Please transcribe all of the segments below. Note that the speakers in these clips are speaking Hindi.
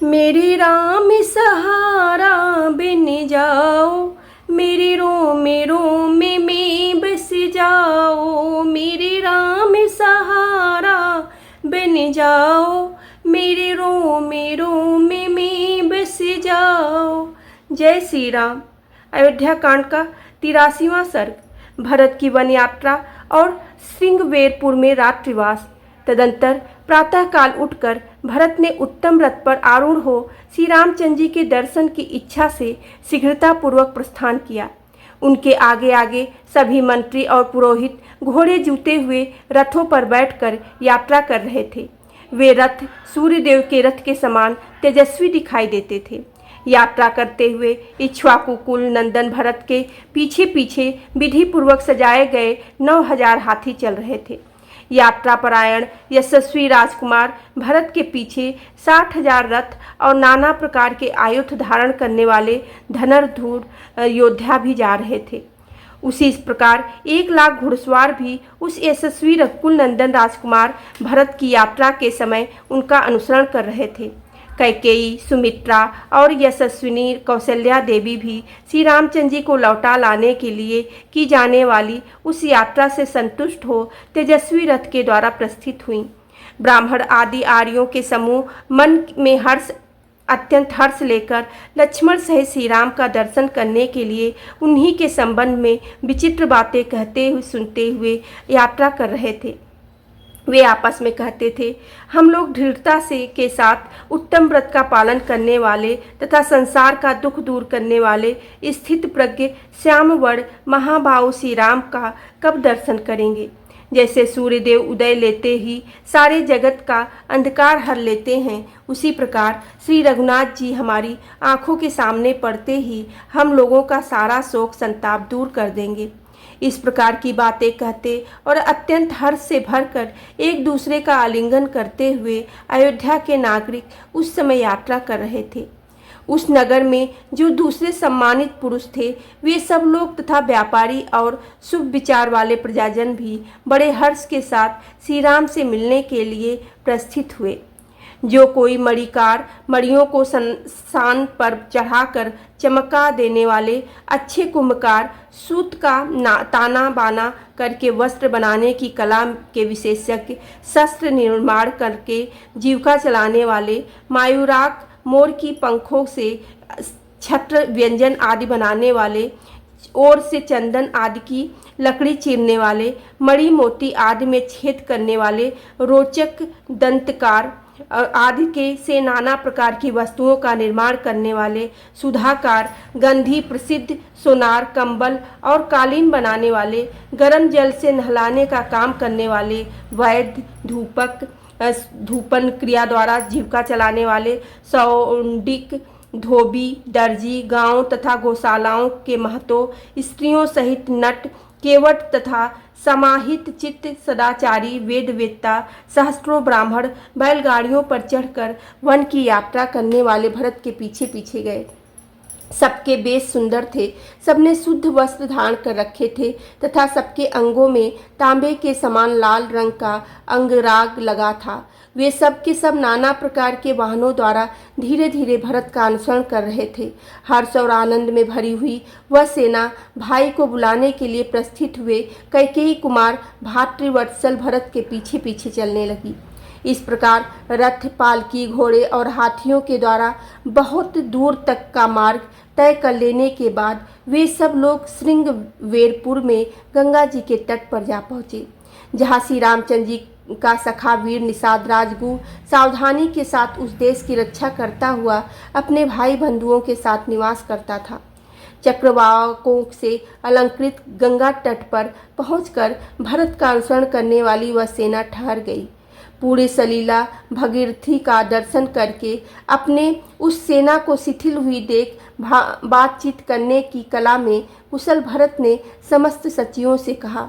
मेरे राम सहारा बिन जाओ, मेरे रोम रोम में बस जाओ। मेरे राम सहारा बन जाओ, मेरे रोम रोम में बस जाओ। जय श्री राम। अयोध्या कांड का 83वां सर्ग। भरत की वन यात्रा और श्रृंगवेरपुर में रात्रिवास। तदंतर प्रातःकाल उठकर भरत ने उत्तम रथ पर आरूढ़ हो श्री रामचंद्र जी के दर्शन की इच्छा से शीघ्रतापूर्वक प्रस्थान किया। उनके आगे आगे सभी मंत्री और पुरोहित घोड़े जूते हुए रथों पर बैठकर यात्रा कर रहे थे। वे रथ सूर्यदेव के रथ के समान तेजस्वी दिखाई देते थे। यात्रा करते हुए इक्ष्वाकु कुल नंदन भरत के पीछे पीछे विधि पूर्वक सजाए गए 9000 हाथी चल रहे थे। यात्रा परायण यशस्वी राजकुमार भरत के पीछे 60,000 रथ और नाना प्रकार के आयुध धारण करने वाले धनुर्धर योद्धा भी जा रहे थे। उसी प्रकार 1 लाख घुड़सवार भी उस यशस्वी रघुकुल नंदन राजकुमार भरत की यात्रा के समय उनका अनुसरण कर रहे थे। कैकेयी, सुमित्रा और यशस्विनी कौशल्या देवी भी श्री रामचंद्र जी को लौटा लाने के लिए की जाने वाली उस यात्रा से संतुष्ट हो तेजस्वी रथ के द्वारा प्रस्थित हुई। ब्राह्मण आदि आर्यों के समूह मन में अत्यंत हर्ष लेकर लक्ष्मण सहित श्री राम का दर्शन करने के लिए उन्हीं के संबंध में विचित्र बातें कहते हुए सुनते हुए यात्रा कर रहे थे। वे आपस में कहते थे, हम लोग दृढ़ता से के साथ उत्तम व्रत का पालन करने वाले तथा संसार का दुख दूर करने वाले स्थित प्रज्ञ श्याम वर्ण महाबाहु श्री राम का कब दर्शन करेंगे। जैसे सूर्यदेव उदय लेते ही सारे जगत का अंधकार हर लेते हैं, उसी प्रकार श्री रघुनाथ जी हमारी आंखों के सामने पड़ते ही हम लोगों का सारा शोक संताप दूर कर देंगे। इस प्रकार की बातें कहते और अत्यंत हर्ष से भरकर एक दूसरे का आलिंगन करते हुए अयोध्या के नागरिक उस समय यात्रा कर रहे थे। उस नगर में जो दूसरे सम्मानित पुरुष थे, वे सब लोग तथा व्यापारी और शुभ विचार वाले प्रजाजन भी बड़े हर्ष के साथ श्री राम से मिलने के लिए प्रस्थित हुए। जो कोई मणिकार मणियों को सान पर चढ़ाकर चमका देने वाले अच्छे कुंभकार, सूत का ताना बाना करके वस्त्र बनाने की कला के विशेषज्ञ, शस्त्र निर्माण करके जीविका चलाने वाले, मायूराक मोर की पंखों से छत्र व्यंजन आदि बनाने वाले, और से चंदन आदि की लकड़ी चीरने वाले, मणि मोती आदि में छेद करने वाले, रोचक दंतकार आदि के से नाना प्रकार की वस्तुओं का निर्माण करने वाले, सुधाकार, गंधी प्रसिद्ध सोनार, कंबल और कालीन बनाने वाले, गर्म जल से नहलाने का काम करने वाले, वैद्य, धूपक, धूपन क्रिया द्वारा जीविका चलाने वाले, सौंडिक, धोबी, दर्जी, गांव तथा गौशालाओं के महतो, स्त्रियों सहित नट, केवट तथा समाहित चित्त सदाचारी, वेदवेत्ता, सहस्त्रों ब्राह्मण बैलगाड़ियों पर चढ़कर वन की यात्रा करने वाले भरत के पीछे पीछे गए। सबके वेश सुंदर थे, सबने शुद्ध वस्त्र धारण कर रखे थे तथा सबके अंगों में तांबे के समान लाल रंग का अंगराग लगा था। वे सब के सब नाना प्रकार के वाहनों द्वारा धीरे धीरे भरत का अनुसरण कर रहे थे। हर्ष और आनंद में भरी हुई वह सेना भाई को बुलाने के लिए प्रस्थित हुए कैकेयी कुमार भातृवत्सल भरत के पीछे पीछे चलने लगी। इस प्रकार रथ, पालकी, घोड़े और हाथियों के द्वारा बहुत दूर तक का मार्ग तय कर लेने के बाद वे सब लोग श्रृंगवेरपुर में गंगा जी के तट पर जा पहुँचे, जहाँ श्री रामचंद्र जी का सखा वीर निषाद राजगुरु सावधानी के साथ उस देश की रक्षा करता हुआ अपने भाई बंधुओं के साथ निवास करता था। चक्रवाकों से अलंकृत गंगा तट पर पहुंचकर भरत का अनुसरण करने वाली वह सेना ठहर गई। पूरे सलीला भगीरथी का दर्शन करके अपने उस सेना को शिथिल हुई देख बातचीत करने की कला में कुशल भरत ने समस्त सचिवों से कहा,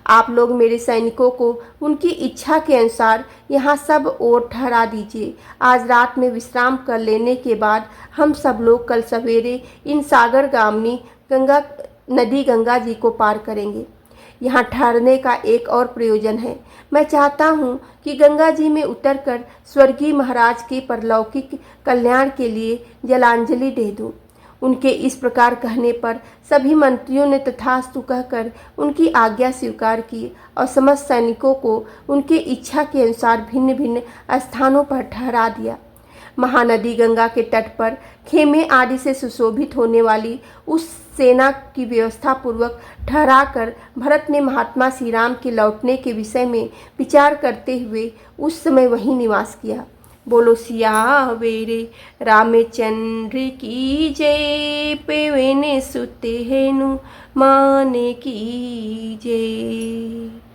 आप लोग मेरे सैनिकों को उनकी इच्छा के अनुसार यहाँ सब ओर ठहरा दीजिए। आज रात में विश्राम कर लेने के बाद हम सब लोग कल सवेरे इन सागर गामनी गंगा जी को पार करेंगे। यहाँ ठहरने का एक और प्रयोजन है। मैं चाहता हूँ कि गंगा जी में उतरकर स्वर्गीय महाराज के परलौकिक कल्याण के लिए जलांजलि दे दूँ। उनके इस प्रकार कहने पर सभी मंत्रियों ने तथास्तु कहकर उनकी आज्ञा स्वीकार की और समस्त सैनिकों को उनके इच्छा के अनुसार भिन्न भिन्न स्थानों पर ठहरा दिया। महानदी गंगा के तट पर खेमे आदि से सुशोभित होने वाली उस सेना की व्यवस्था पूर्वक ठहराकर भरत ने महात्मा श्री राम के लौटने के विषय में विचार करते हुए उस समय वहीं निवास किया। बोलो सियावेरे रामचंद्र की जय, पेवेने सुते हेनु माने की जय।